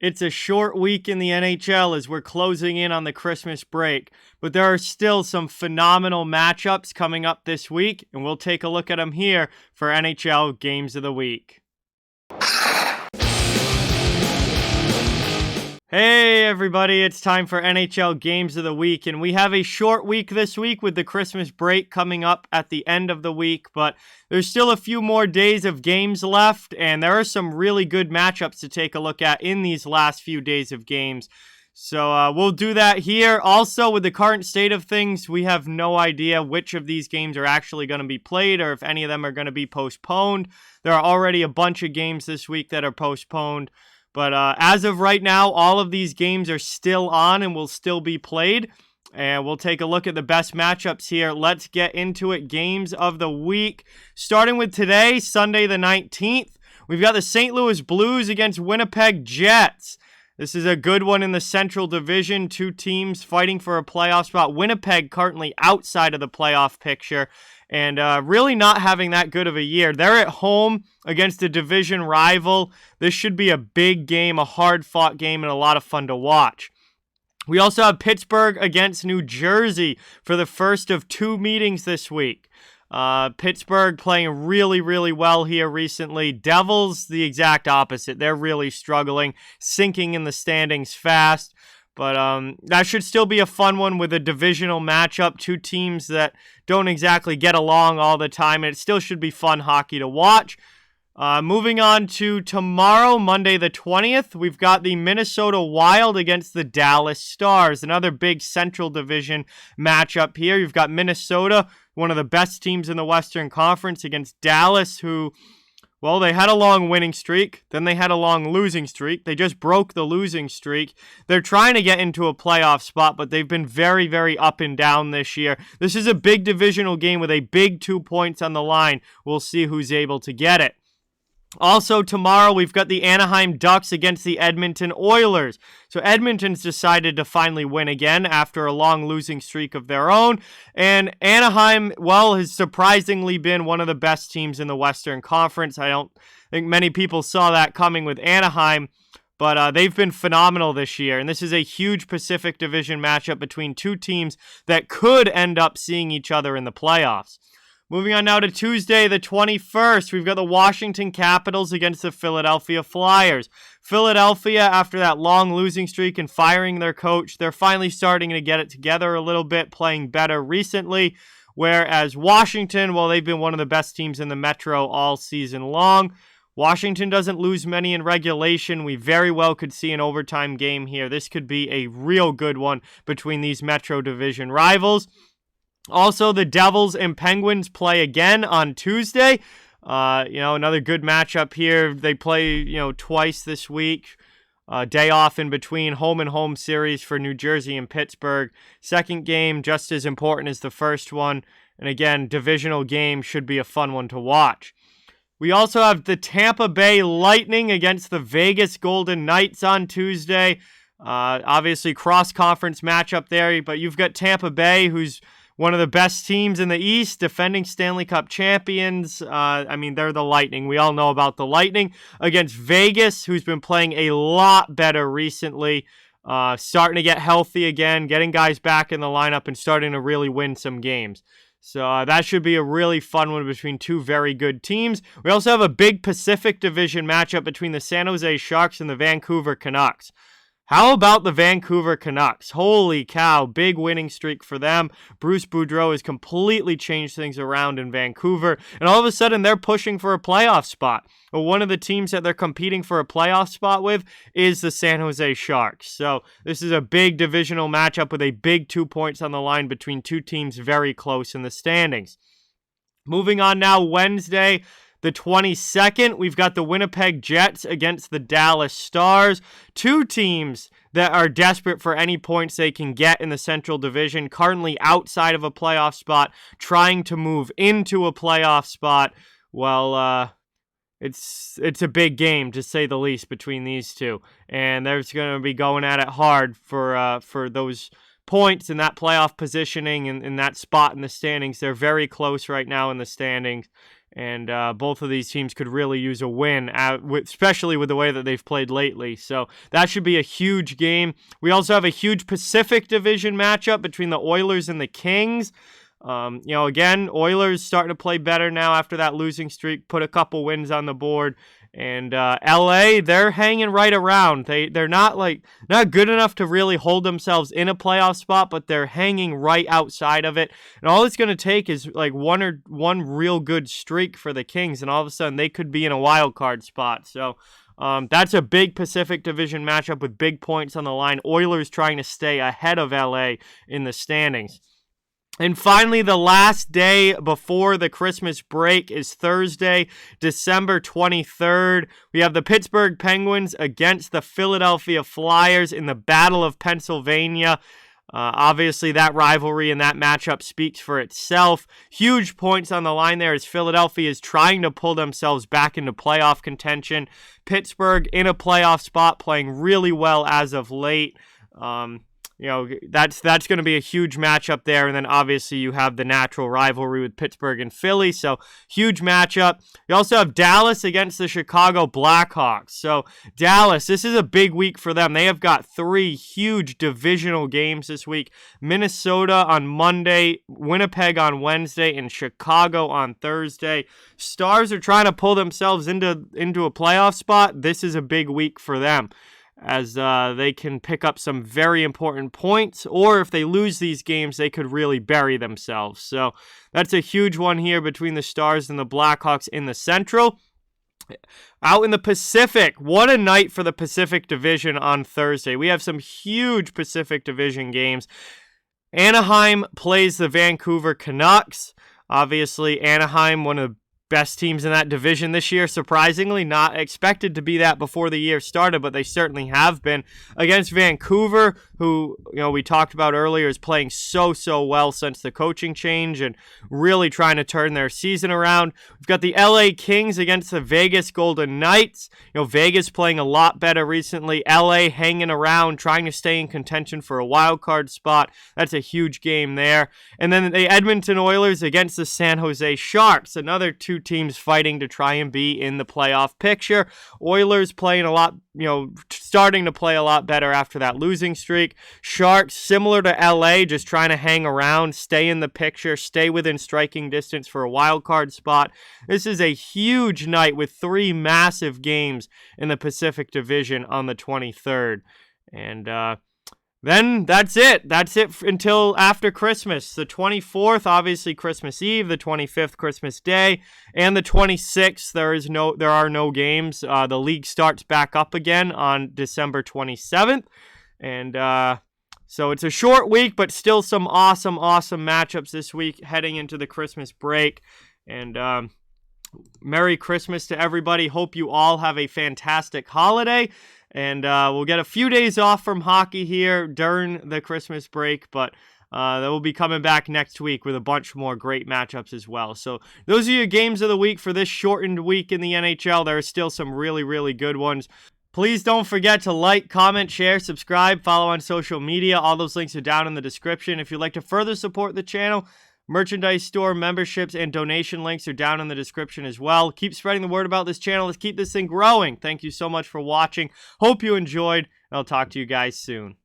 It's a short week in the NHL as we're closing in on the Christmas break, but there are still some phenomenal matchups coming up this week, and we'll take a look at them here for NHL Games of the Week. Hey everybody, it's time for NHL Games of the Week, and we have a short week this week with the Christmas break coming up at the end of the week, but there's still a few more days of games left, and there are some really good matchups to take a look at in these last few days of games. So we'll do that here. Also, with the current state of things, we have no idea which of these games are actually going to be played or if any of them are going to be postponed. There are already a bunch of games this week that are postponed. But as of right now, all of these games are still on and will still be played. And we'll take a look at the best matchups here. Let's get into it. Games of the week. Starting with today, Sunday the 19th. We've got the St. Louis Blues against Winnipeg Jets. This is a good one in the Central Division. Two teams fighting for a playoff spot. Winnipeg currently outside of the playoff picture. And really not having that good of a year. They're at home against a division rival. This should be a big game, a hard-fought game, and a lot of fun to watch. We also have Pittsburgh against New Jersey for the first of two meetings this week. Pittsburgh playing really, really well here recently. Devils, the exact opposite. They're really struggling, sinking in the standings fast. But that should still be a fun one with a divisional matchup. Two teams that don't exactly get along all the time. And it still should be fun hockey to watch. Moving on to tomorrow, Monday the 20th, we've got the Minnesota Wild against the Dallas Stars. Another big Central Division matchup here. You've got Minnesota, one of the best teams in the Western Conference, against Dallas, who... well, they had a long winning streak, then they had a long losing streak. They just broke the losing streak. They're trying to get into a playoff spot, but they've been very, very up and down this year. This is a big divisional game with a big 2 points on the line. We'll see who's able to get it. Also, tomorrow, we've got the Anaheim Ducks against the Edmonton Oilers. So Edmonton's decided to finally win again after a long losing streak of their own. And Anaheim, well, has surprisingly been one of the best teams in the Western Conference. I don't think many people saw that coming with Anaheim. But they've been phenomenal this year. And this is a huge Pacific Division matchup between two teams that could end up seeing each other in the playoffs. Moving on now to Tuesday, the 21st, we've got the Washington Capitals against the Philadelphia Flyers. Philadelphia, after that long losing streak and firing their coach, they're finally starting to get it together a little bit, playing better recently. Whereas Washington, well, they've been one of the best teams in the Metro all season long. Washington doesn't lose many in regulation. We very well could see an overtime game here. This could be a real good one between these Metro Division rivals. Also, the Devils and Penguins play again on Tuesday. Another good matchup here. They play, twice this week. Day off in between, home and home series for New Jersey and Pittsburgh. Second game, just as important as the first one. And again, divisional game should be a fun one to watch. We also have the Tampa Bay Lightning against the Vegas Golden Knights on Tuesday. Obviously, cross-conference matchup there, but you've got Tampa Bay, who's one of the best teams in the East, defending Stanley Cup champions. They're the Lightning. We all know about the Lightning. Against Vegas, who's been playing a lot better recently. Starting to get healthy again, getting guys back in the lineup and starting to really win some games. So that should be a really fun one between two very good teams. We also have a big Pacific Division matchup between the San Jose Sharks and the Vancouver Canucks. How about the Vancouver Canucks? Holy cow, big winning streak for them. Bruce Boudreau has completely changed things around in Vancouver, and all of a sudden they're pushing for a playoff spot. Well, one of the teams that they're competing for a playoff spot with is the San Jose Sharks. So this is a big divisional matchup with a big 2 points on the line between two teams very close in the standings. Moving on now, Wednesday, the 22nd, we've got the Winnipeg Jets against the Dallas Stars. Two teams that are desperate for any points they can get in the Central Division, currently outside of a playoff spot, trying to move into a playoff spot. Well, it's a big game, to say the least, between these two. And they're going to be going at it hard for those points and that playoff positioning and that spot in the standings. They're very close right now in the standings. And both of these teams could really use a win, especially with the way that they've played lately. So that should be a huge game. We also have a huge Pacific Division matchup between the Oilers and the Kings. Again, Oilers starting to play better now after that losing streak, put a couple wins on the board. And LA, they're hanging right around. They're not good enough to really hold themselves in a playoff spot, but they're hanging right outside of it. And all it's going to take is like one real good streak for the Kings, and all of a sudden they could be in a wild card spot. So that's a big Pacific Division matchup with big points on the line. Oilers trying to stay ahead of LA in the standings. And finally, the last day before the Christmas break is Thursday, December 23rd. We have the Pittsburgh Penguins against the Philadelphia Flyers in the Battle of Pennsylvania. Obviously, that rivalry and that matchup speaks for itself. Huge points on the line there as Philadelphia is trying to pull themselves back into playoff contention. Pittsburgh in a playoff spot, playing really well as of late. That's going to be a huge matchup there. And then obviously you have the natural rivalry with Pittsburgh and Philly. So huge matchup. You also have Dallas against the Chicago Blackhawks. So Dallas, this is a big week for them. They have got 3 huge divisional games this week. Minnesota on Monday, Winnipeg on Wednesday, and Chicago on Thursday. Stars are trying to pull themselves into a playoff spot. This is a big week for them, as they can pick up some very important points, or if they lose these games, they could really bury themselves. So that's a huge one here between the Stars and the Blackhawks in the Central. Out in the Pacific, what a night for the Pacific Division on Thursday. We have some huge Pacific Division games. Anaheim plays the Vancouver Canucks. Obviously, Anaheim, one of the best teams in that division this year, surprisingly. Not expected to be that before the year started, but they certainly have been. Against Vancouver, who we talked about earlier, is playing so well since the coaching change and really trying to turn their season around. We've got the LA Kings against the Vegas Golden Knights. Vegas playing a lot better recently. LA hanging around, trying to stay in contention for a wild card spot. That's a huge game there. And then the Edmonton Oilers against the San Jose Sharks, another two teams fighting to try and be in the playoff picture. Oilers playing a lot, starting to play a lot better after that losing streak. Sharks, similar to LA, just trying to hang around, stay in the picture, stay within striking distance for a wild card spot. This is a huge night with 3 massive games in the Pacific Division on the 23rd. And then that's it. That's it until after Christmas. The 24th, obviously Christmas Eve. The 25th, Christmas Day, and the 26th. There are no games. The league starts back up again on December 27th, and so it's a short week, but still some awesome matchups this week heading into the Christmas break. And Merry Christmas to everybody. Hope you all have a fantastic holiday. And we'll get a few days off from hockey here during the Christmas break, but they will be coming back next week with a bunch more great matchups as well. So those are your games of the week for this shortened week in the NHL. There are still some really good ones. Please don't forget to like, comment, share, subscribe, follow on social media. All those links are down in the description. If you'd like to further support the channel, merchandise store, memberships, and donation links are down in the description as well. Keep spreading the word about this channel. Let's keep this thing growing. Thank you so much for watching. Hope you enjoyed, and I'll talk to you guys soon.